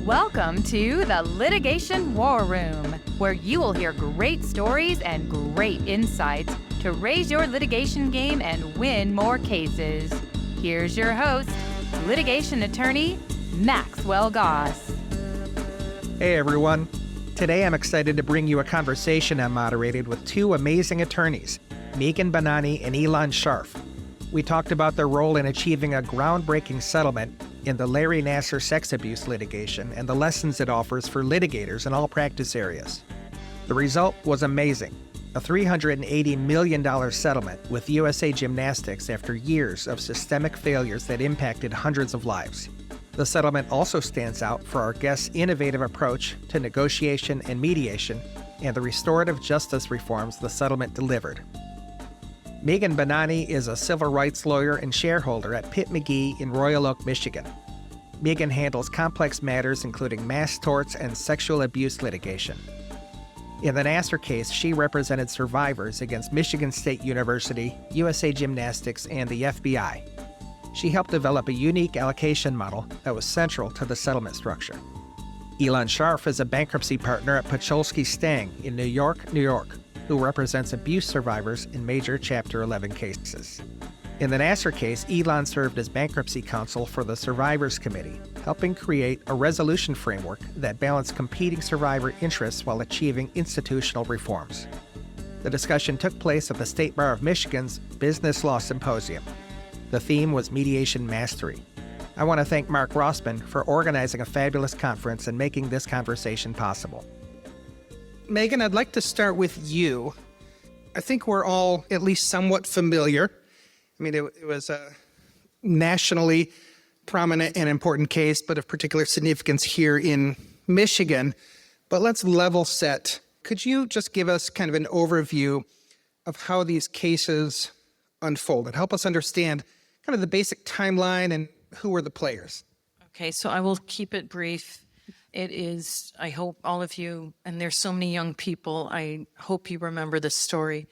Welcome to the Litigation War Room, where you will hear great stories and great insights to raise your litigation game and win more cases. Here's your host, litigation attorney, Maxwell Goss. Hey everyone. Today I'm excited to bring you a conversation I moderated with two amazing attorneys, Bonnani and Ilan Scharf. We talked about their role in achieving a groundbreaking settlement in the Larry Nassar sex abuse litigation and the lessons it offers for litigators in all practice areas. The result was amazing, a $380 million settlement with USA Gymnastics after years of systemic failures that impacted hundreds of lives. The settlement also stands out for our guests' innovative approach to negotiation and mediation and the restorative justice reforms the settlement delivered. Bonani is a civil rights lawyer and shareholder at Pitt McGee in Royal Oak, Michigan. Megan handles complex matters including mass torts and sexual abuse litigation. In the Nassar case, she represented survivors against Michigan State University, USA Gymnastics, and the FBI. She helped develop a unique allocation model that was central to the settlement structure. Ilan Scharf is a bankruptcy partner at Pacholsky Stang in New York, who represents abuse survivors in major Chapter 11 cases. In the Nassar case, Elon served as bankruptcy counsel for the Survivors Committee, helping create a resolution framework that balanced competing survivor interests while achieving institutional reforms. The discussion took place at the State Bar of Michigan's Business Law Symposium. The theme was mediation mastery. I want to thank Mark Rossman for organizing a fabulous conference and making this conversation possible. Megan, I'd like to start with you. I think we're all at least somewhat familiar. I mean, it was a nationally prominent and important case, but of particular significance here in Michigan. But let's level set. Could you just give us kind of an overview of how these cases unfolded? Help us understand kind of the basic timeline and who were the players. Okay, so I will keep it brief. It is, I hope all of you, and there's so many young people, I hope you remember this story.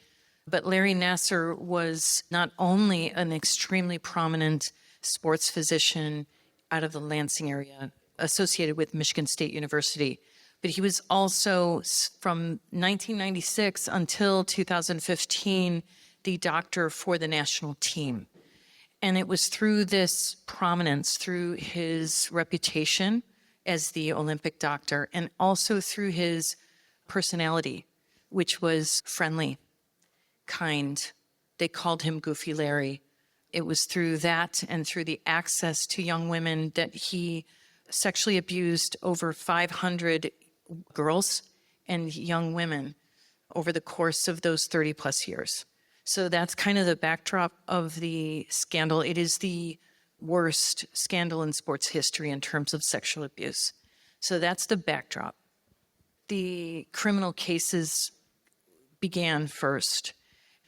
But Larry Nassar was not only an extremely prominent sports physician out of the Lansing area associated with Michigan State University, but he was also, from 1996 until 2015, the doctor for the national team. And it was through this prominence, through his reputation as the Olympic doctor, and also through his personality, which was friendly, kind. They called him Goofy Larry. It was through that and through the access to young women that he sexually abused over 500 girls and young women over the course of those 30 plus years. So that's kind of the backdrop of the scandal. It is the worst scandal in sports history in terms of sexual abuse. So that's the backdrop. The criminal cases began first.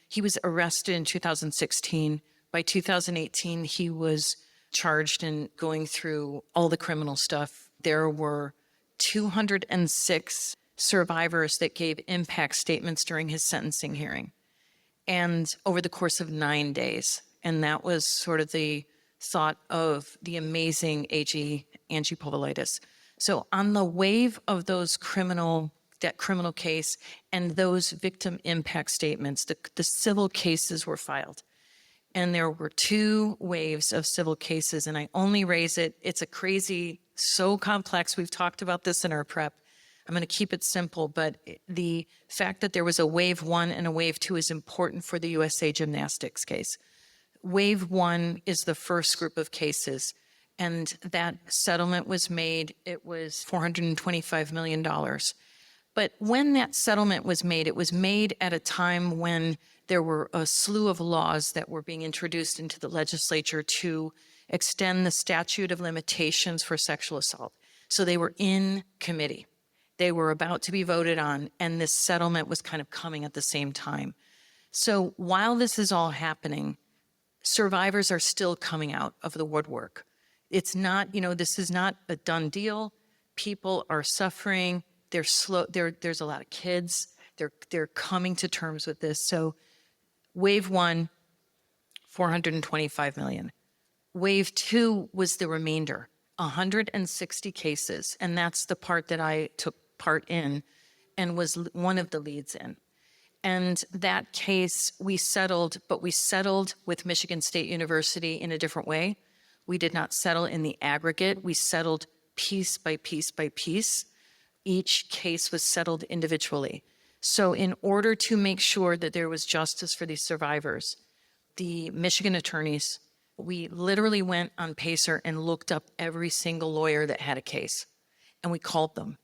He was arrested in 2016. By 2018, he was charged in going through all the criminal stuff. There were 206 survivors that gave impact statements during his sentencing hearing, and over the course of 9 days. And that was sort of the thought of the amazing AG Angie Povolitis. So on the wave of that criminal case and those victim impact statements, the civil cases were filed. And there were two waves of civil cases, and I only raise it. It's a crazy, so complex. We've talked about this in our prep. I'm going to keep it simple, but the fact that there was a wave one and a wave two is important for the USA Gymnastics case. Wave one is the first group of cases, and that settlement was made. It was $425 million. But when that settlement was made, it was made at a time when there were a slew of laws that were being introduced into the legislature to extend the statute of limitations for sexual assault. So they were in committee. They were about to be voted on, and this settlement was kind of coming at the same time. So while this is all happening, survivors are still coming out of the woodwork. It's not, this is not a done deal. People are suffering. They're slow. There's a lot of kids. They're coming to terms with this. So wave one, 425 million. Wave two was the remainder. 160 cases. And that's the part that I took part in and was one of the leads in. And that case we settled, but we settled with Michigan State University in a different way. We did not settle in the aggregate. We settled piece by piece by piece. Each case was settled individually. So in order to make sure that there was justice for these survivors, the Michigan attorneys, we literally went on Pacer and looked up every single lawyer that had a case. And we called them.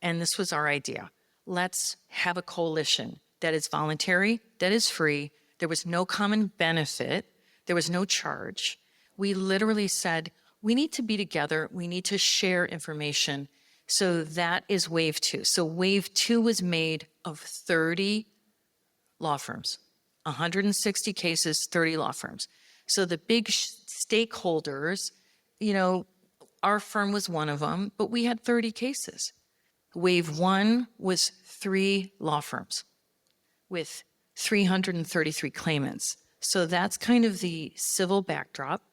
And this was our idea. Let's have a coalition that is voluntary, that is free. There was no common benefit. There was no charge. We literally said, we need to be together. We need to share information. So that is wave two. So wave two was made of 30 law firms, 160 cases, 30 law firms. So the big stakeholders, our firm was one of them, but we had 30 cases. Wave one was 3 law firms with 333 claimants. So that's kind of the civil backdrop.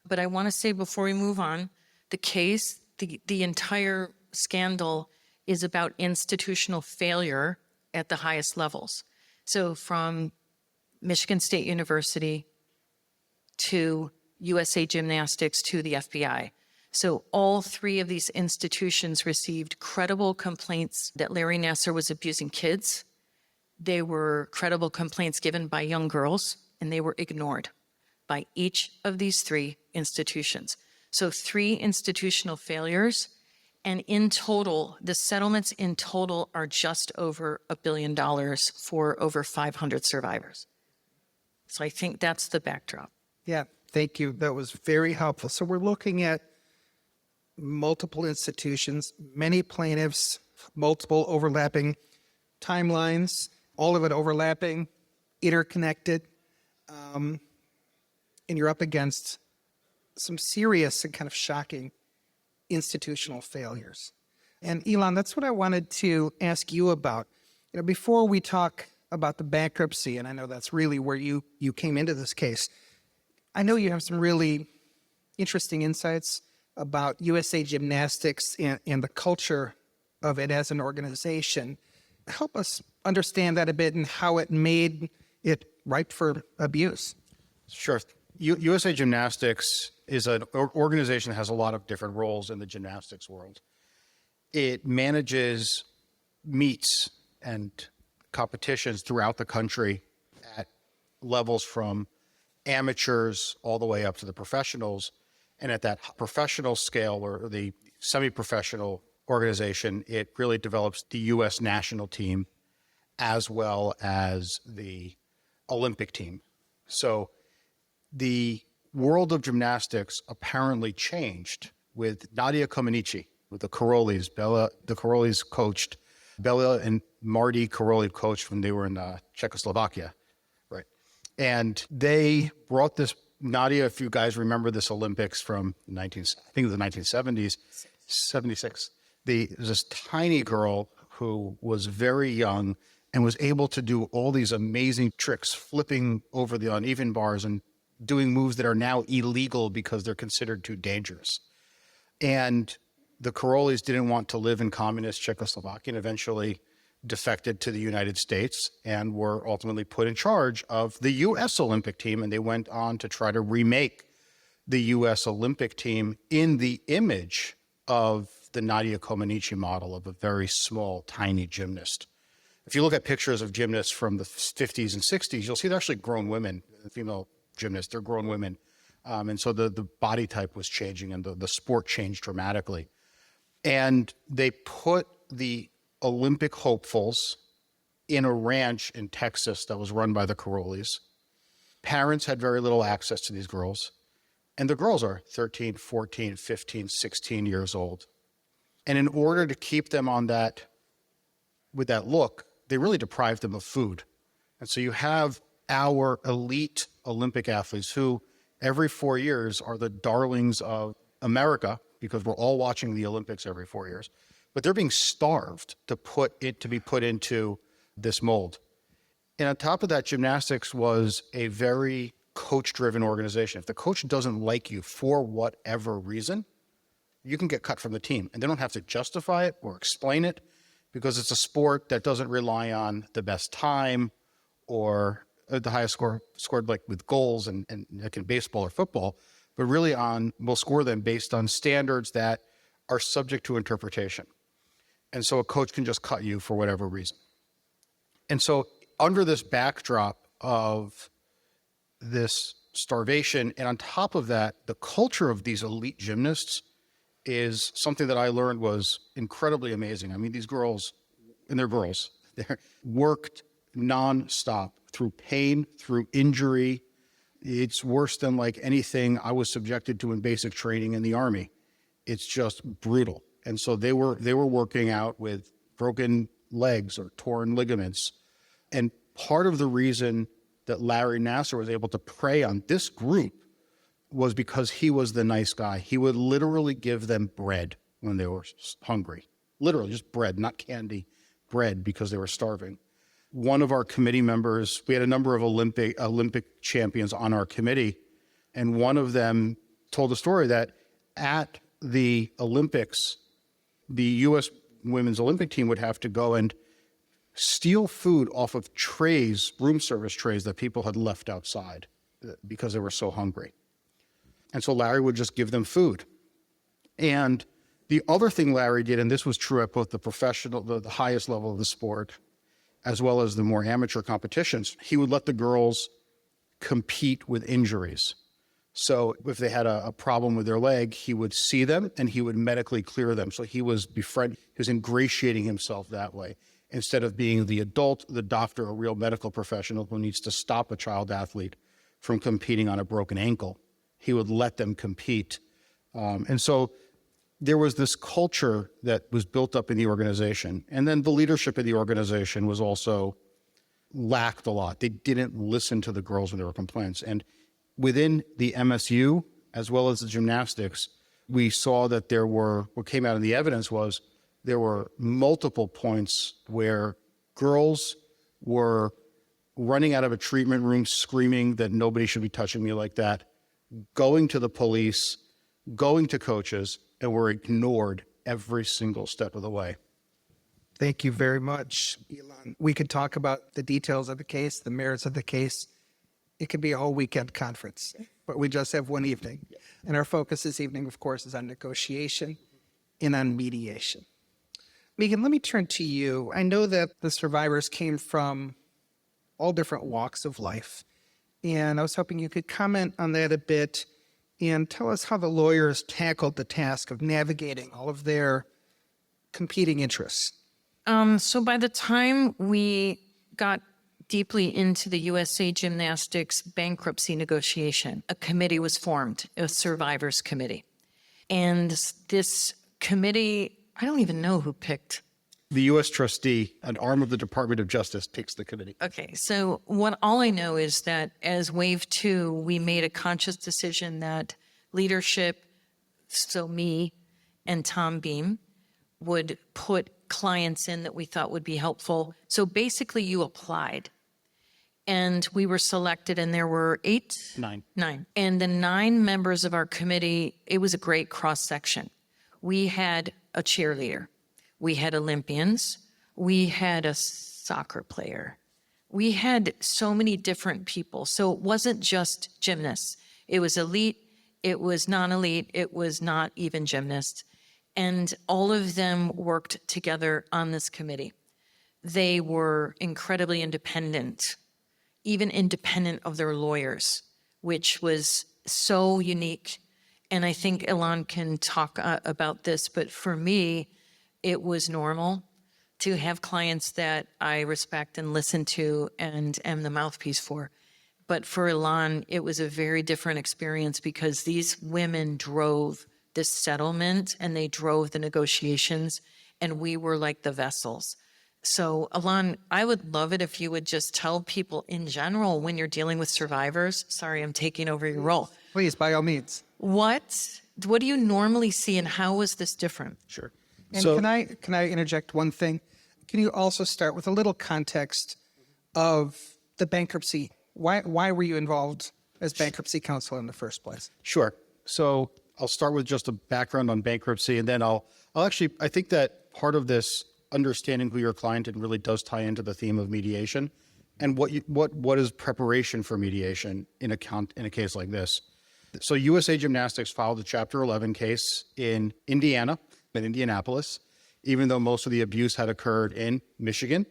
But I want to say before we move on, the case, the entire scandal is about institutional failure at the highest levels. So from Michigan State University to USA Gymnastics to the FBI. So all 3 of these institutions received credible complaints that Larry Nassar was abusing kids. They were credible complaints given by young girls, and they were ignored by each of these 3 institutions. So 3 institutional failures, and in total, the settlements in total are just over $1 billion for over 500 survivors. So I think that's the backdrop. Yeah, thank you. That was very helpful. So we're looking at multiple institutions, many plaintiffs, multiple overlapping timelines, all of it overlapping, interconnected, and you're up against some serious and kind of shocking institutional failures. And Elon, that's what I wanted to ask you about. Before we talk about the bankruptcy, and I know that's really where you came into this case, I know you have some really interesting insights about USA Gymnastics and the culture of it as an organization. Help us understand that a bit and how it made it ripe for abuse. Sure. USA Gymnastics is an organization that has a lot of different roles in the gymnastics world. It manages meets and competitions throughout the country at levels from amateurs all the way up to the professionals. And at that professional scale, or the semi-professional organization, it really develops the U.S. national team as well as the Olympic team. So the world of gymnastics apparently changed with Nadia Comaneci, with the Karolis. The Karolis coached, Bella and Marty Karoli coached when they were in Czechoslovakia, right? And they brought this, Nadia, if you guys remember this Olympics from I think it was the 1970s, 76. There's this tiny girl who was very young and was able to do all these amazing tricks, flipping over the uneven bars and doing moves that are now illegal because they're considered too dangerous. And the Karolis didn't want to live in communist Czechoslovakia and eventually defected to the United States and were ultimately put in charge of the U.S. Olympic team. And they went on to try to remake the U.S. Olympic team in the image of the Nadia Comaneci model of a very small, tiny gymnast. If you look at pictures of gymnasts from the 50s and 60s, you'll see they're actually grown women, female gymnasts, they're grown women. And so the body type was changing and the sport changed dramatically. And they put the Olympic hopefuls in a ranch in Texas that was run by the Karolis. Parents had very little access to these girls. And the girls are 13, 14, 15, 16 years old. And in order to keep them on that, with that look, they really deprived them of food. And so you have our elite Olympic athletes who every 4 years are the darlings of America because we're all watching the Olympics every 4 years, but they're being starved to be put into this mold. And on top of that, gymnastics was a very coach-driven organization. If the coach doesn't like you for whatever reason, you can get cut from the team. And they don't have to justify it or explain it because it's a sport that doesn't rely on the best time or the highest score scored like with goals and like in baseball or football, but really we'll score them based on standards that are subject to interpretation. And so a coach can just cut you for whatever reason. And so under this backdrop of this starvation, and on top of that, the culture of these elite gymnasts is something that I learned was incredibly amazing. I mean, these girls, and they're girls, they're worked nonstop through pain, through injury. It's worse than like anything I was subjected to in basic training in the Army. It's just brutal. And so they were working out with broken legs or torn ligaments. And part of the reason that Larry Nassar was able to prey on this group was because he was the nice guy. He would literally give them bread when they were hungry. Literally just bread, not candy, bread, because they were starving. One of our committee members, we had a number of Olympic champions on our committee, and one of them told a story that at the Olympics, the U.S. women's Olympic team would have to go and steal food off of trays, room service trays that people had left outside because they were so hungry. And so Larry would just give them food. And the other thing Larry did, and this was true at both the professional, the highest level of the sport, as well as the more amateur competitions, he would let the girls compete with injuries. So if they had a problem with their leg, he would see them and he would medically clear them. So he was ingratiating himself that way, instead of being the adult, the doctor, a real medical professional who needs to stop a child athlete from competing on a broken ankle. He would let them compete. And so there was this culture that was built up in the organization. And then the leadership of the organization was also lacked a lot. They didn't listen to the girls when there were complaints. And within the MSU, as well as the gymnastics, we saw that what came out in the evidence was there were multiple points where girls were running out of a treatment room screaming that nobody should be touching me like that, going to the police, going to coaches, and were ignored every single step of the way. Thank you very much, Elon. We could talk about the details of the case, the merits of the case. It could be a whole weekend conference, but we just have one evening. And our focus this evening, of course, is on negotiation and on mediation. Megan, let me turn to you. I know that the survivors came from all different walks of life, and I was hoping you could comment on that a bit and tell us how the lawyers tackled the task of navigating all of their competing interests. So by the time we got deeply into the USA Gymnastics bankruptcy negotiation, a committee was formed, a survivors committee. And this committee, I don't even know who picked. The U.S. trustee, an arm of the Department of Justice, picks the committee. Okay, so all I know is that as Wave 2, we made a conscious decision that leadership, so me and Tom Beam, would put clients in that we thought would be helpful. So basically you applied. And we were selected, and there were nine. And the 9 members of our committee, it was a great cross-section. We had a cheerleader. We had Olympians. We had a soccer player. We had so many different people. So it wasn't just gymnasts. It was elite. It was non-elite. It was not even gymnasts. And all of them worked together on this committee. They were incredibly independent, even independent of their lawyers, which was so unique. And I think Elon can talk about this, but for me, it was normal to have clients that I respect and listen to and am the mouthpiece for. But for Elon, it was a very different experience because these women drove this settlement and they drove the negotiations, and we were like the vessels. So Elon, I would love it if you would just tell people in general when you're dealing with survivors, sorry, I'm taking over your role. Please, by all means. What do you normally see, and how was this different? Sure. And can I interject one thing? Can you also start with a little context of the bankruptcy? Why were you involved as bankruptcy counsel in the first place? Sure. So I'll start with just a background on bankruptcy, and then I'll actually, I think that part of this understanding who your client is really does tie into the theme of mediation and what is preparation for mediation in a case like this. So USA Gymnastics filed a Chapter 11 case in Indiana, in Indianapolis, even though most of the abuse had occurred in Michigan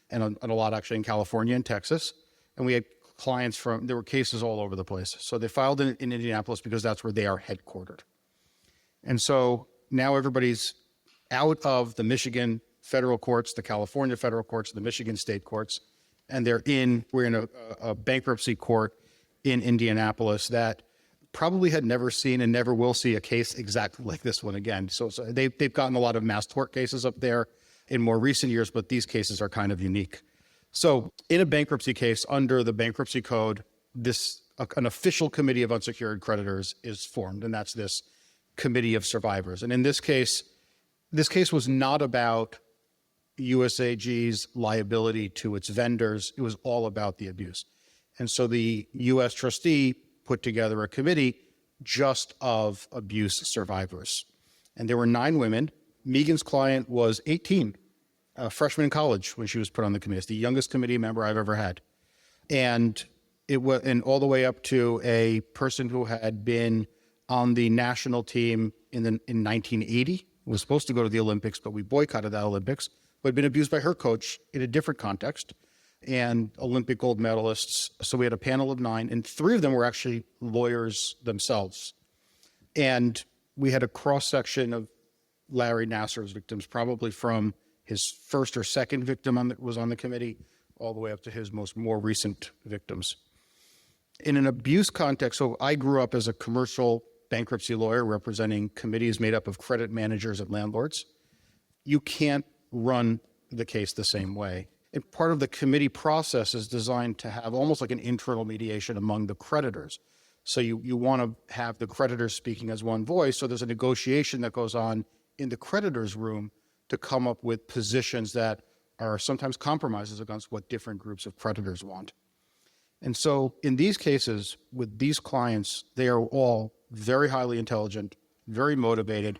and a lot actually in California and Texas. And we had clients there were cases all over the place. So they filed in Indianapolis because that's where they are headquartered. And so now everybody's out of the Michigan federal courts, the California federal courts, the Michigan state courts, and we're in a bankruptcy court in Indianapolis that probably had never seen and never will see a case exactly like this one again. So they've gotten a lot of mass tort cases up there in more recent years, but these cases are kind of unique. So in a bankruptcy case under the bankruptcy code, an official committee of unsecured creditors is formed, and that's this committee of survivors. And in this case was not about USAG's liability to its vendors. It was all about the abuse. And so the U.S. trustee put together a committee just of abuse survivors. And there were 9 women. Megan's client was 18, a freshman in college when she was put on the committee. It's the youngest committee member I've ever had. And all the way up to a person who had been on the national team in 1980, was supposed to go to the Olympics, but we boycotted that Olympics, but had been abused by her coach in a different context, and Olympic gold medalists. So we had a panel of 9, and 3 of them were actually lawyers themselves. And we had a cross-section of Larry Nassar's victims, probably from his first or second victim was on the committee, all the way up to his more recent victims. In an abuse context, so I grew up as a commercial bankruptcy lawyer representing committees made up of credit managers and landlords. You can't run the case the same way. And part of the committee process is designed to have almost like an internal mediation among the creditors. So you want to have the creditors speaking as one voice. So there's a negotiation that goes on in the creditors' room to come up with positions that are sometimes compromises against what different groups of creditors want. And so in these cases, with these clients, they are all very highly intelligent, very motivated,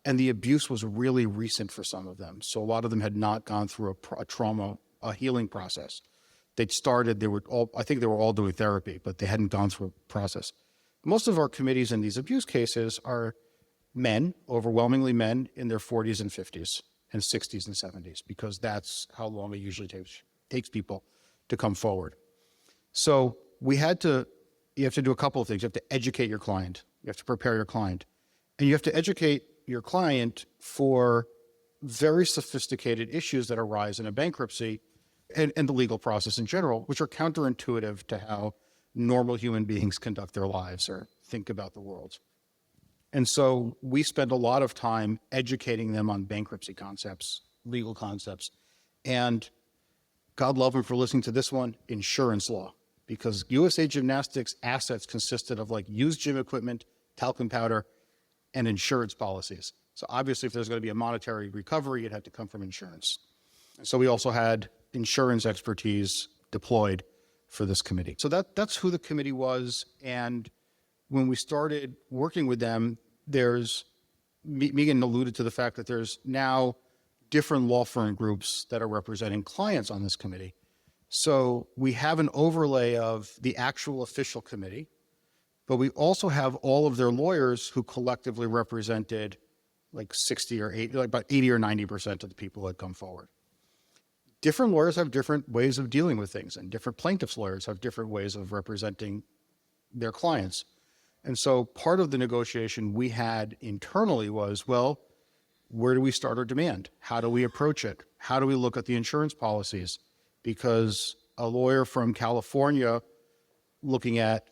and the abuse was really recent for some of them. So a lot of them had not gone through a healing process. I think they were all doing therapy, but they hadn't gone through a process. Most of our committees in these abuse cases are men, overwhelmingly men in their 40s and 50s and 60s and 70s, because that's how long it usually takes people to come forward. So you have to do a couple of things. You have to educate your client. You have to prepare your client. And you have to educate your client for very sophisticated issues that arise in a bankruptcy and the legal process in general, which are counterintuitive to how normal human beings conduct their lives or think about the world. And so we spend a lot of time educating them on bankruptcy concepts, legal concepts, and God love them for listening to this one, insurance law, because USA Gymnastics assets consisted of like used gym equipment, talcum powder, and insurance policies. So obviously if there's going to be a monetary recovery, it had to come from insurance. So we also had insurance expertise deployed for this committee. So that's who the committee was. And when we started working with them, Megan alluded to the fact that there's now different law firm groups that are representing clients on this committee. So we have an overlay of the actual official committee, but we also have all of their lawyers who collectively represented like 60 or 80, like about 80 or 90% of the people who had come forward. Different lawyers have different ways of dealing with things, and different plaintiffs' lawyers have different ways of representing their clients. And so part of the negotiation we had internally was, well, where do we start our demand? How do we approach it? How do we look at the insurance policies? Because a lawyer from California looking at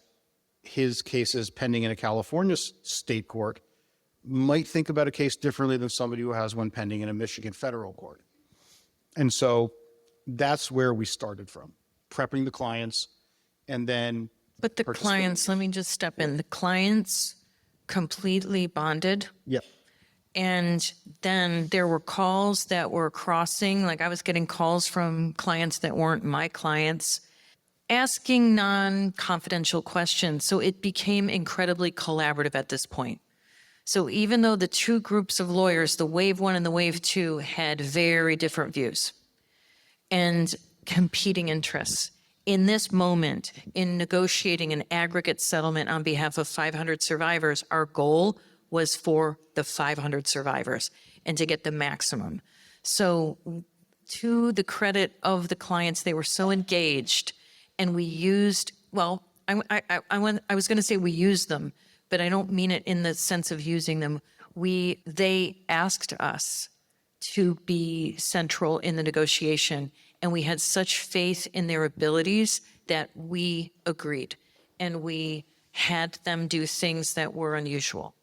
his cases pending in a California state court might think about a case differently than somebody who has one pending in a Michigan federal court. And so that's where we started from, prepping the clients, and then But the clients, let me just step in. The clients completely bonded. Yep. And then there were calls that were crossing, like I was getting calls from clients that weren't my clients, asking non-confidential questions. So it became incredibly collaborative at this point. So even though the two groups of lawyers, the wave one and the wave two, had very different views and competing interests, in this moment, in negotiating an aggregate settlement on behalf of 500 survivors, our goal was for the 500 survivors and to get the maximum. So to the credit of the clients, they were so engaged, and we used, well, I was going to say we used them, but I don't mean it in the sense of using them. They asked us to be central in the negotiation, and we had such faith in their abilities that we agreed, and we had them do things that were unusual.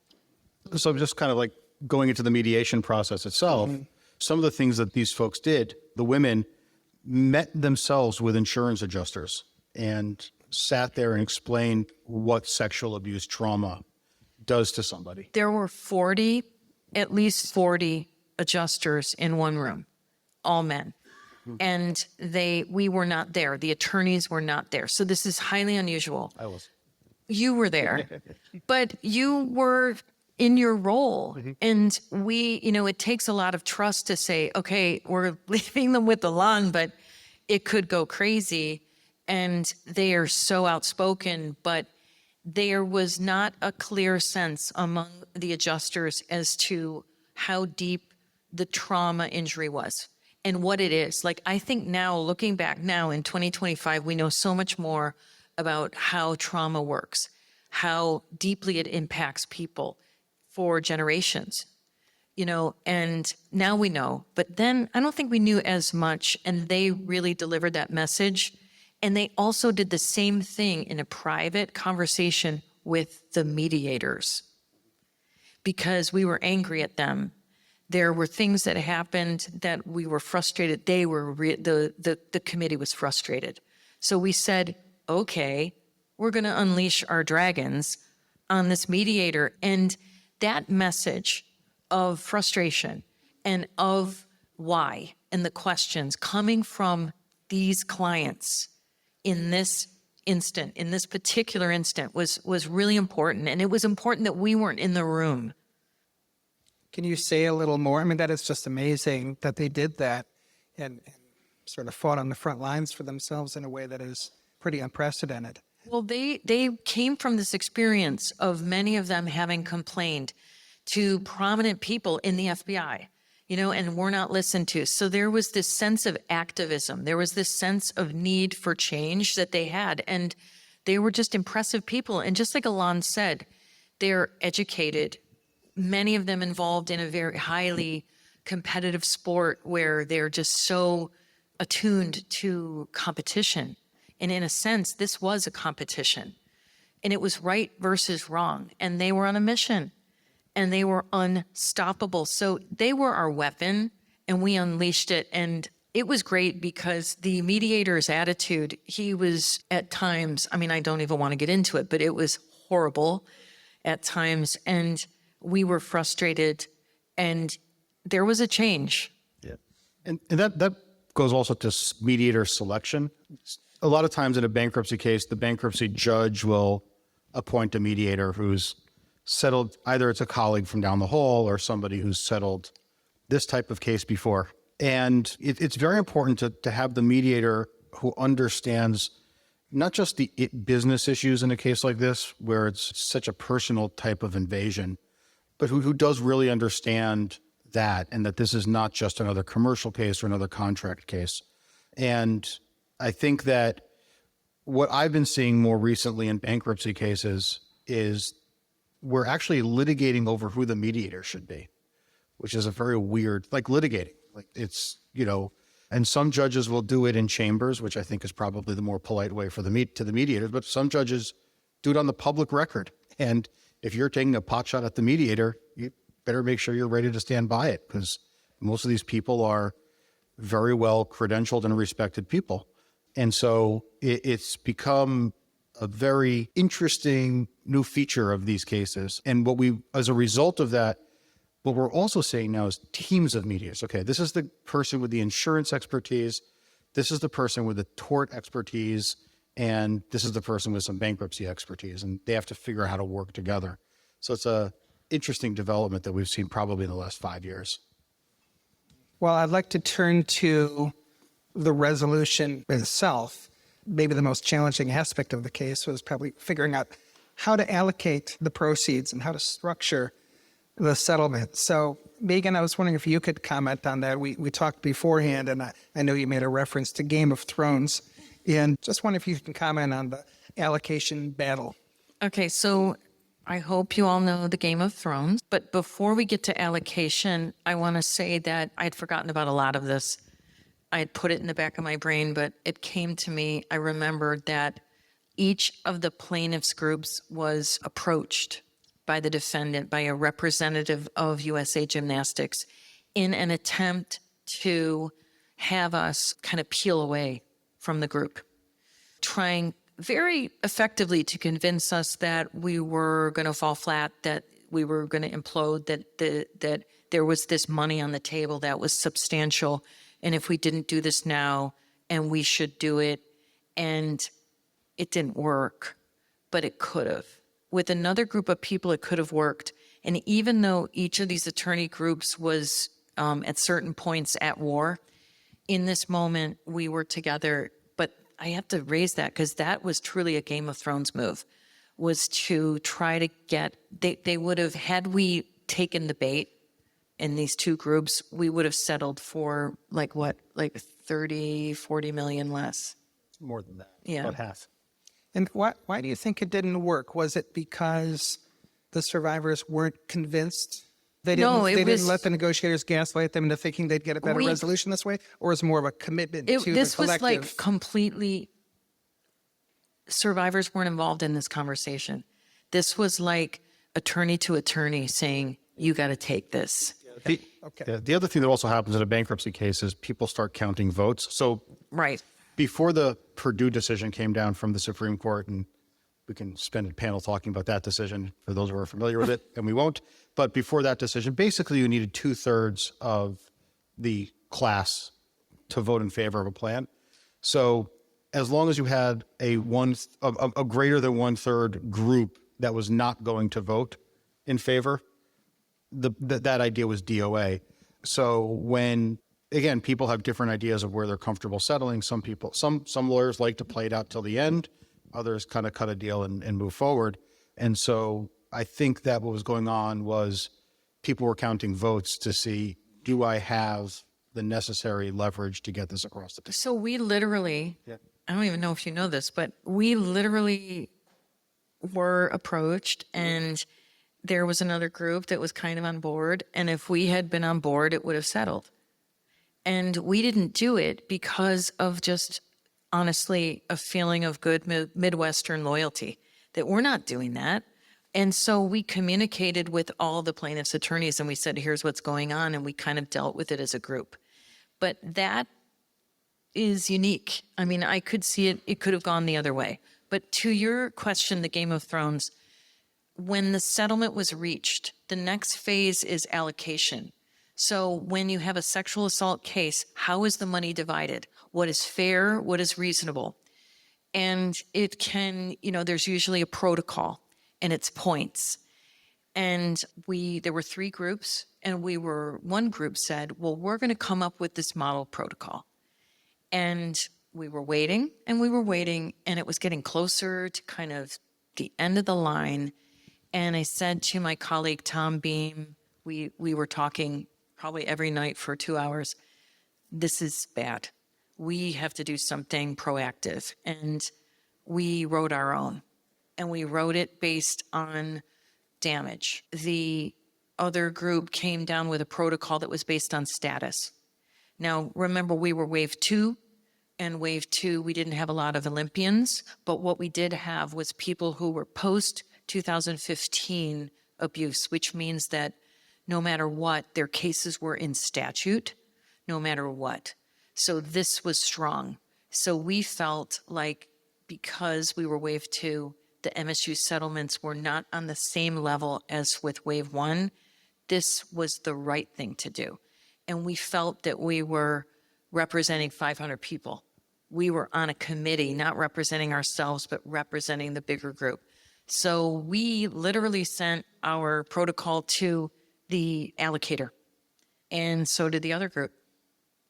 So just kind of like going into the mediation process itself, some of the things that these folks did, the women met themselves with insurance adjusters and sat there and explained what sexual abuse trauma does to somebody. There were at least 40 adjusters in one room, all men. And we were not there. The attorneys were not there. So this is highly unusual. I was. You were there, but you were in your role. And it takes a lot of trust to say, okay, we're leaving them with Elon, but it could go crazy. And they are so outspoken, but there was not a clear sense among the adjusters as to how deep the trauma injury was and what it is. Like, I think now, looking back now in 2025, we know so much more about how trauma works, how deeply it impacts people for generations, and now we know. But then I don't think we knew as much, and they really delivered that message. And they also did the same thing in a private conversation with the mediators because we were angry at them. There were things that happened that we were frustrated. The committee was frustrated. So we said, okay, we're going to unleash our dragons on this mediator. And that message of frustration and of why and the questions coming from these clients in this particular instant was really important. And it was important that we weren't in the room. Can you say a little more? I mean, that is just amazing that they did that and sort of fought on the front lines for themselves in a way that is pretty unprecedented. Well, they came from this experience of many of them having complained to prominent people in the FBI, and were not listened to. So there was this sense of activism. There was this sense of need for change that they had. And they were just impressive people. And just like Ilan said, they're educated, many of them involved in a very highly competitive sport where they're just so attuned to competition. And in a sense, this was a competition. And it was right versus wrong. And they were on a mission. And they were unstoppable. So they were our weapon, and we unleashed it. And it was great because the mediator's attitude, he was at times, I don't even want to get into it, but it was horrible at times. And we were frustrated, and there was a change. Yeah. And that goes also to mediator selection. A lot of times in a bankruptcy case, the bankruptcy judge will appoint a mediator who's settled, either it's a colleague from down the hall or somebody who's settled this type of case before. And it's very important to have the mediator who understands not just the business issues in a case like this, where it's such a personal type of invasion, but who does really understand that, and that this is not just another commercial case or another contract case. And I think that what I've been seeing more recently in bankruptcy cases is we're actually litigating over who the mediator should be, which is a very weird, like litigating. Like it's, and some judges will do it in chambers, which I think is probably the more polite way for to the mediators, but some judges do it on the public record. And if you're taking a pot shot at the mediator, you better make sure you're ready to stand by it, because most of these people are very well credentialed and respected people. And so it's become a very interesting new feature of these cases. And as a result of that, what we're also seeing now is teams of mediators. Okay, this is the person with the insurance expertise. This is the person with the tort expertise. And this is the person with some bankruptcy expertise. And they have to figure out how to work together. So it's a interesting development that we've seen probably in the last 5 years. Well, I'd like to turn to the resolution itself. Maybe the most challenging aspect of the case was probably figuring out how to allocate the proceeds and how to structure the settlement. So, Megan, I was wondering if you could comment on that. We talked beforehand, and I know you made a reference to Game of Thrones. And just wonder if you can comment on the allocation battle. Okay, so I hope you all know the Game of Thrones. But before we get to allocation, I want to say that I had forgotten about a lot of this. I had put it in the back of my brain, but it came to me. I remembered that each of the plaintiffs' groups was approached by the defendant, by a representative of USA Gymnastics, in an attempt to have us kind of peel away from the group, trying very effectively to convince us that we were going to fall flat, that we were going to implode, that there was this money on the table that was substantial, and if we didn't do this now, and we should do it, and it didn't work, but it could have. With another group of people, it could have worked. And even though each of these attorney groups was at certain points at war, in this moment, we were together. But I have to raise that because that was truly a Game of Thrones move, was to try to get, they would have, had we taken the bait in these two groups, we would have settled for like 30, 40 million less. More than that. Yeah. About half. And why do you think it didn't work? Was it because the survivors weren't convinced? They didn't let the negotiators gaslight them into thinking they'd get a better resolution this way? Or was it more of a commitment to the collective? This was like completely, survivors weren't involved in this conversation. This was like attorney to attorney saying, you got to take this. The other thing that also happens in a bankruptcy case is people start counting votes. So Right. before the Purdue decision came down from the Supreme Court, and we can spend a panel talking about that decision for those who are familiar with it, and we won't. But before that decision, basically you needed 2/3 of the class to vote in favor of a plan. So as long as you had a greater than 1/3 group that was not going to vote in favor, that idea was DOA. So when, again, people have different ideas of where they're comfortable settling. Some lawyers like to play it out till the end. Others kind of cut a deal and move forward. And so I think that what was going on was people were counting votes to see, do I have the necessary leverage to get this across the table? So we literally, I don't even know if you know this, but we literally were approached, and there was another group that was kind of on board. And if we had been on board, it would have settled. And we didn't do it because of just, honestly, a feeling of good Midwestern loyalty, that we're not doing that. And so we communicated with all the plaintiffs' attorneys, and we said, here's what's going on, and we kind of dealt with it as a group. But that is unique. I mean, I could see it could have gone the other way. But to your question, the Game of Thrones, when the settlement was reached, the next phase is allocation. So when you have a sexual assault case, how is the money divided? What is fair? What is reasonable? And it can, there's usually a protocol, and it's points. And there were 3 groups, and one group said, well, we're going to come up with this model protocol. And we were waiting, and it was getting closer to kind of the end of the line. And I said to my colleague, Tom Beam, we were talking probably every night for 2 hours, this is bad. We have to do something proactive. And we wrote our own. And we wrote it based on damage. The other group came down with a protocol that was based on status. Now, remember, we were wave 2. And wave 2, we didn't have a lot of Olympians. But what we did have was people who were post-2015 abuse, which means that no matter what, their cases were in statute, no matter what. So this was strong. So we felt like because we were wave 2, the MSU settlements were not on the same level as with wave 1, this was the right thing to do. And we felt that we were representing 500 people. We were on a committee, not representing ourselves, but representing the bigger group. So we literally sent our protocol to the allocator, and so did the other group.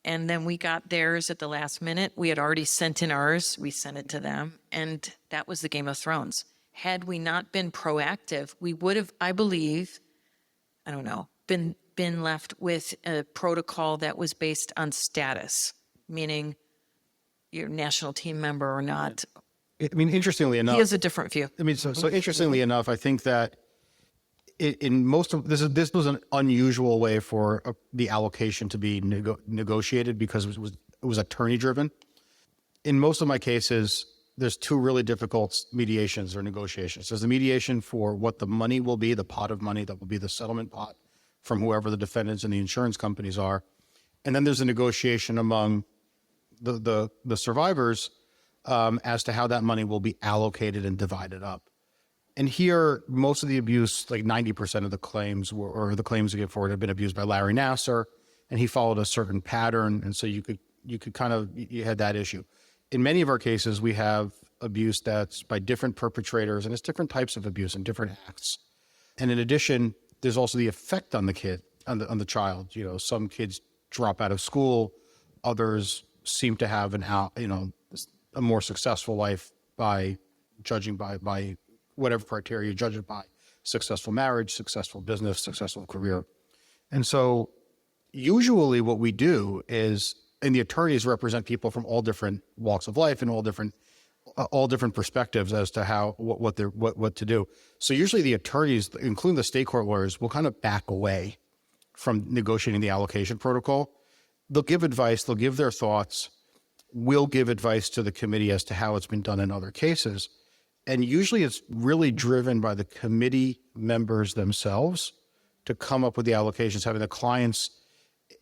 And then we got theirs at the last minute. We had already sent in ours. We sent it to them. And that was the Game of Thrones. Had we not been proactive, we would have, I believe, I don't know, been left with a protocol that was based on status, meaning you're a national team member or not. I mean, interestingly enough, He has a different view. I mean, so interestingly enough, I think that in most of this was an unusual way for the allocation to be negotiated because it was attorney driven. In most of my cases, there's two really difficult mediations or negotiations. There's the mediation for what the money will be, the pot of money that will be the settlement pot from whoever the defendants and the insurance companies are, and then there's a negotiation among the survivors as to how that money will be allocated and divided up. And here, most of the abuse, like 90% of the claims or the claims we get forward have been abused by Larry Nassar, and he followed a certain pattern. And so you had that issue. In many of our cases, we have abuse that's by different perpetrators, and it's different types of abuse and different acts. And in addition, there's also the effect on the kid, on the child. You know, some kids drop out of school, others seem to have a more successful life by judging by whatever criteria you judge it by: successful marriage, successful business, successful career. And so usually what we do is, and the attorneys represent people from all different walks of life and all different perspectives as to what to do. So usually the attorneys, including the state court lawyers, will kind of back away from negotiating the allocation protocol. They'll give advice, they'll give their thoughts. We'll give advice to the committee as to how it's been done in other cases. And usually it's really driven by the committee members themselves to come up with the allocations, having the clients.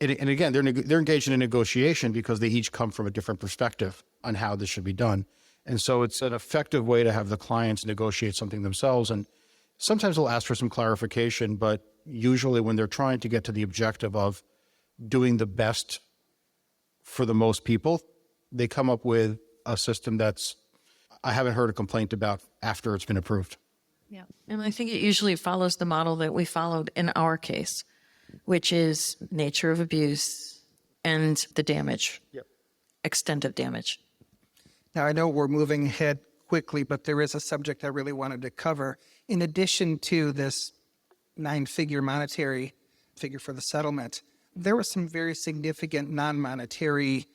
And again, they're engaged in a negotiation because they each come from a different perspective on how this should be done. And so it's an effective way to have the clients negotiate something themselves. And sometimes they'll ask for some clarification, but usually when they're trying to get to the objective of doing the best for the most people, they come up with a system that's, I haven't heard a complaint about after it's been approved. Yeah. And I think it usually follows the model that we followed in our case, which is nature of abuse and the damage, extent of damage. Now, I know we're moving ahead quickly, but there is a subject I really wanted to cover. In addition to this 9-figure monetary figure for the settlement, there were some very significant non-monetary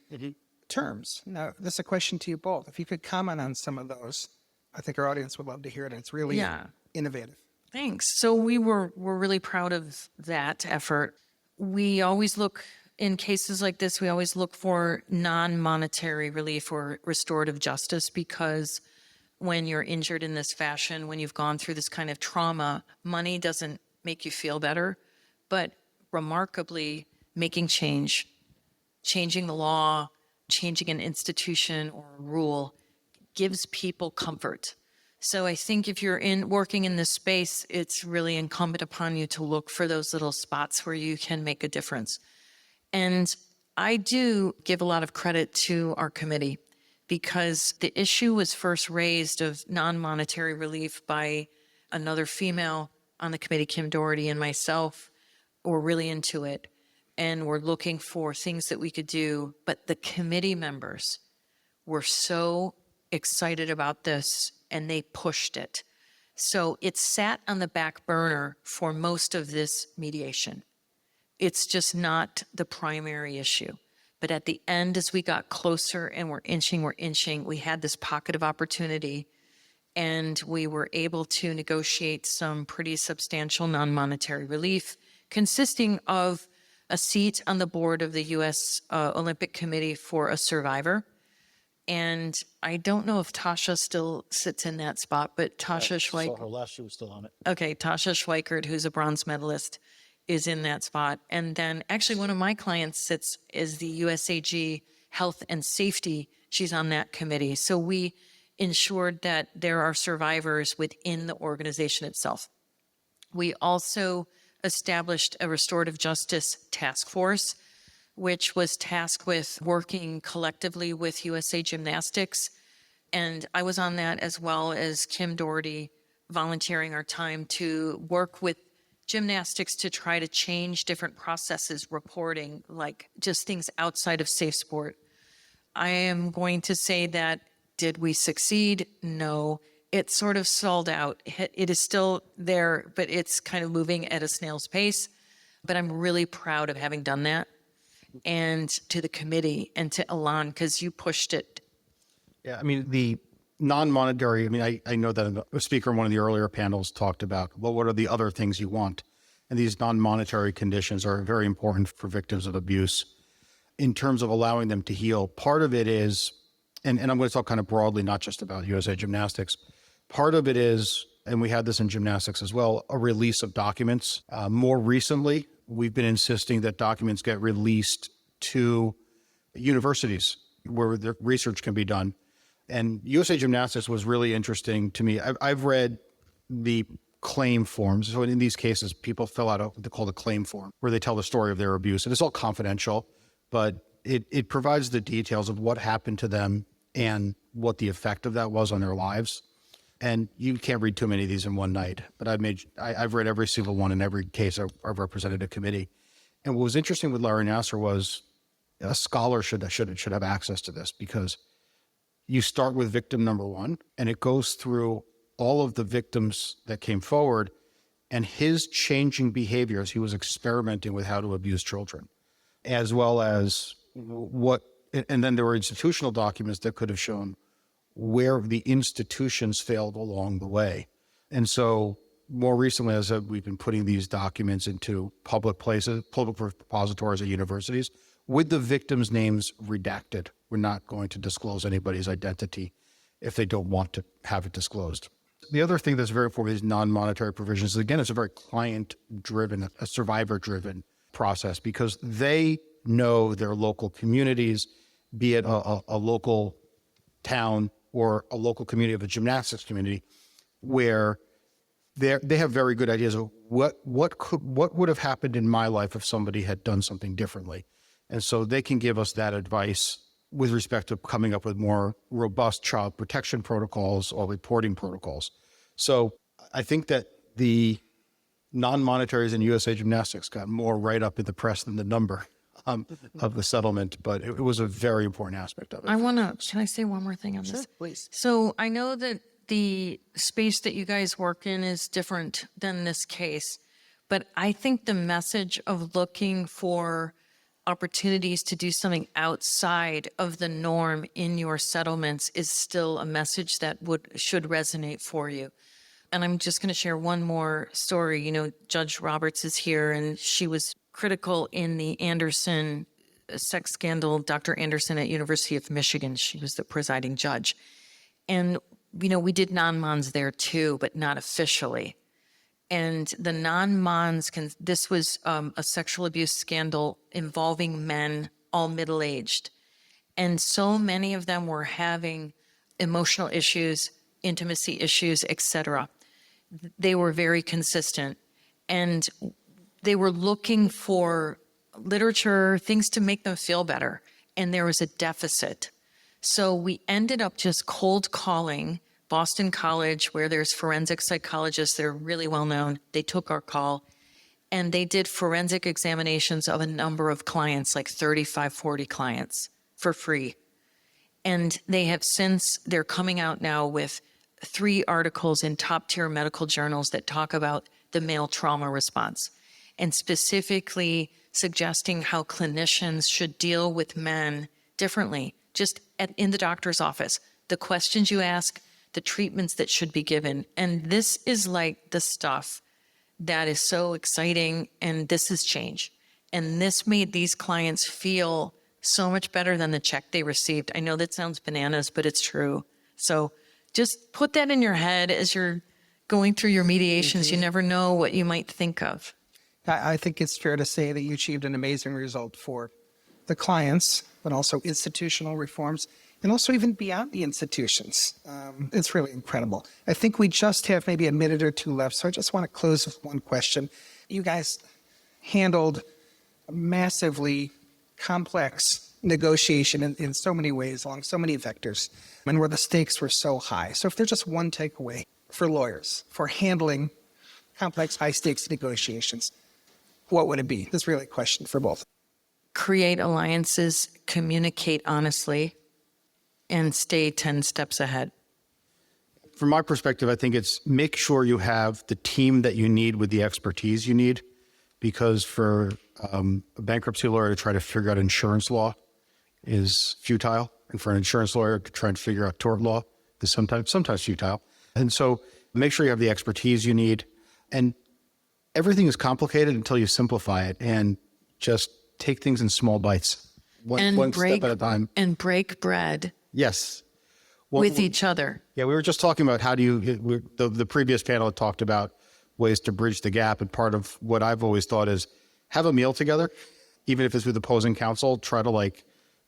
terms. Now, this is a question to you both. If you could comment on some of those, I think our audience would love to hear it. It's really innovative. Thanks. So we're really proud of that effort. We always look, in cases like this, we always look for non-monetary relief or restorative justice, because when you're injured in this fashion, when you've gone through this kind of trauma, money doesn't make you feel better, but remarkably making change, changing the law, changing an institution or a rule gives people comfort. So I think if you're working in this space, it's really incumbent upon you to look for those little spots where you can make a difference. And I do give a lot of credit to our committee, because the issue was first raised of non-monetary relief by another female on the committee, Kim Doherty, and myself. We're really into it, and we're looking for things that we could do. But the committee members were so excited about this, and they pushed it. So it sat on the back burner for most of this mediation. It's just not the primary issue. But at the end, as we got closer and we're inching, we had this pocket of opportunity, and we were able to negotiate some pretty substantial non-monetary relief, consisting of a seat on the board of the U.S. Olympic Committee for a survivor. And I don't know if Tasha still sits in that spot, but Tasha Schweikert. Her last year was still on it. Okay, Tasha Schweikert, who's a bronze medalist, is in that spot. And then actually one of my clients sits as the USAG Health and Safety. She's on that committee. So we ensured that there are survivors within the organization itself. We also established a restorative justice task force, which was tasked with working collectively with USA Gymnastics. And I was on that, as well as Kim Doherty, volunteering our time to work with gymnastics to try to change different processes, reporting, like just things outside of safe sport. I am going to say that, did we succeed? No. It sort of stalled out. It is still there, but it's kind of moving at a snail's pace. But I'm really proud of having done that. And to the committee and to Elon, because you pushed it. Yeah, I mean, the non-monetary, I mean, I know that a speaker in one of the earlier panels talked about, well, what are the other things you want? And these non-monetary conditions are very important for victims of abuse in terms of allowing them to heal. Part of it is, and I'm going to talk kind of broadly, not just about USA Gymnastics. Part of it is, and we had this in gymnastics as well, a release of documents. More recently, we've been insisting that documents get released to universities where the research can be done. And USA Gymnastics was really interesting to me. I've read the claim forms. So in these cases, people fill out what they call the claim form, where they tell the story of their abuse. And it's all confidential, but it provides the details of what happened to them and what the effect of that was on their lives. And you can't read too many of these in one night, but I've read every single one in every case I've represented a committee. And what was interesting with Larry Nassar was a scholar should have access to this, because you start with victim number one, and it goes through all of the victims that came forward and his changing behaviors. He was experimenting with how to abuse children, as well as and then there were institutional documents that could have shown where the institutions failed along the way. And so more recently, as we've been putting these documents into public places, public repositories at universities, with the victims' names redacted. We're not going to disclose anybody's identity if they don't want to have it disclosed. The other thing that's very important is non-monetary provisions. Again, it's a very client-driven, a survivor-driven process, because they know their local communities, be it a local town or a local community of a gymnastics community, where they have very good ideas of what would have happened in my life if somebody had done something differently. And so they can give us that advice with respect to coming up with more robust child protection protocols or reporting protocols. So I think that the non-monetaries in USA Gymnastics got more right up in the press than the number of the settlement, but it was a very important aspect of it. Can I say one more thing on this? Sure, please. So I know that the space that you guys work in is different than this case, but I think the message of looking for opportunities to do something outside of the norm in your settlements is still a message that should resonate for you. And I'm just going to share one more story. You know, Judge Roberts is here, and she was critical in the Anderson sex scandal. Dr. Anderson at University of Michigan, she was the presiding judge. And, you know, we did non-mons there too, but not officially. And the non-mons, this was a sexual abuse scandal involving men, all middle-aged. And so many of them were having emotional issues, intimacy issues, etc. They were very consistent. And they were looking for literature, things to make them feel better. And there was a deficit. So we ended up just cold calling Boston College, where there's forensic psychologists that are really well known. They took our call, and they did forensic examinations of a number of clients, like 35, 40 clients, for free. And they're coming out now with 3 articles in top-tier medical journals that talk about the male trauma response, and specifically suggesting how clinicians should deal with men differently, just in the doctor's office. The questions you ask, the treatments that should be given. And this is like the stuff that is so exciting, and this is change. And this made these clients feel so much better than the check they received. I know that sounds bananas, but it's true. So just put that in your head as you're going through your mediations. You never know what you might think of. I think it's fair to say that you achieved an amazing result for the clients, but also institutional reforms, and also even beyond the institutions. It's really incredible. I think we just have maybe a minute or two left, so I just want to close with one question. You guys handled a massively complex negotiation in so many ways, along so many vectors, and where the stakes were so high. So if there's just one takeaway for lawyers for handling complex, high-stakes negotiations, what would it be? This is really a question for both. Create alliances, communicate honestly, and stay 10 steps ahead. From my perspective, I think it's make sure you have the team that you need with the expertise you need, because for a bankruptcy lawyer to try to figure out insurance law is futile. And for an insurance lawyer to try and figure out tort law is sometimes futile. And so make sure you have the expertise you need. And everything is complicated until you simplify it and just take things in small bites, one step at a time. And break bread. Yes. With each other. Yeah, we were just talking about how do you, the previous panel had talked about ways to bridge the gap. And part of what I've always thought is have a meal together, even if it's with opposing counsel, try to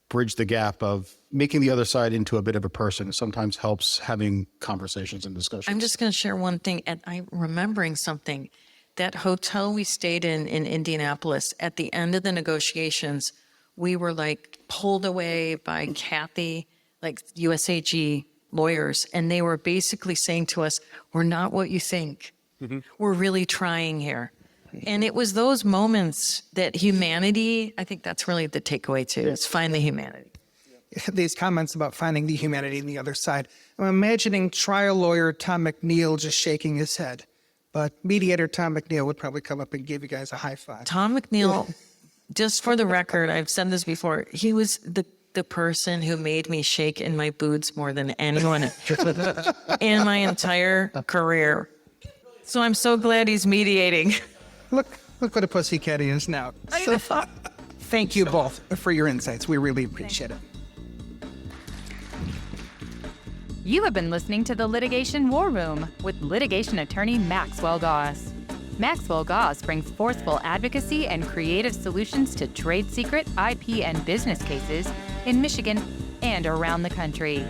bridge the gap of making the other side into a bit of a person. It sometimes helps having conversations and discussions. I'm just going to share one thing, and I'm remembering something. That hotel we stayed in Indianapolis, at the end of the negotiations, we were pulled away by Kathy, USAG lawyers, and they were basically saying to us, we're not what you think. Mm-hmm. We're really trying here. And it was those moments that humanity, I think that's really the takeaway too, is find the humanity. These comments about finding the humanity on the other side. I'm imagining trial lawyer Tom McNeil just shaking his head, but mediator Tom McNeil would probably come up and give you guys a high five. Tom McNeil, just for the record, I've said this before, he was the person who made me shake in my boots more than anyone in my entire career. So I'm so glad he's mediating. Look what a pussycat he is now. So, thank you both for your insights. We really appreciate it. You have been listening to the Litigation War Room with litigation attorney Maxwell Goss. Maxwell Goss brings forceful advocacy and creative solutions to trade secret, IP, and business cases in Michigan and around the country.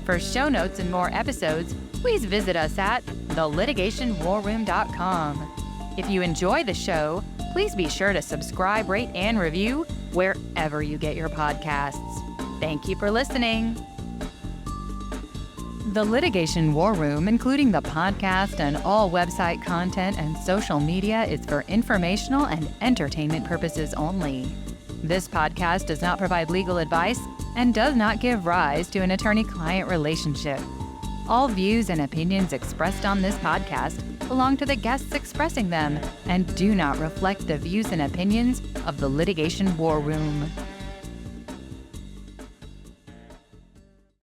For show notes and more episodes, please visit us at thelitigationwarroom.com. If you enjoy the show, please be sure to subscribe, rate, and review wherever you get your podcasts. Thank you for listening. The Litigation War Room, including the podcast and all website content and social media, is for informational and entertainment purposes only. This podcast does not provide legal advice and does not give rise to an attorney-client relationship. All views and opinions expressed on this podcast belong to the guests expressing them and do not reflect the views and opinions of the Litigation War Room.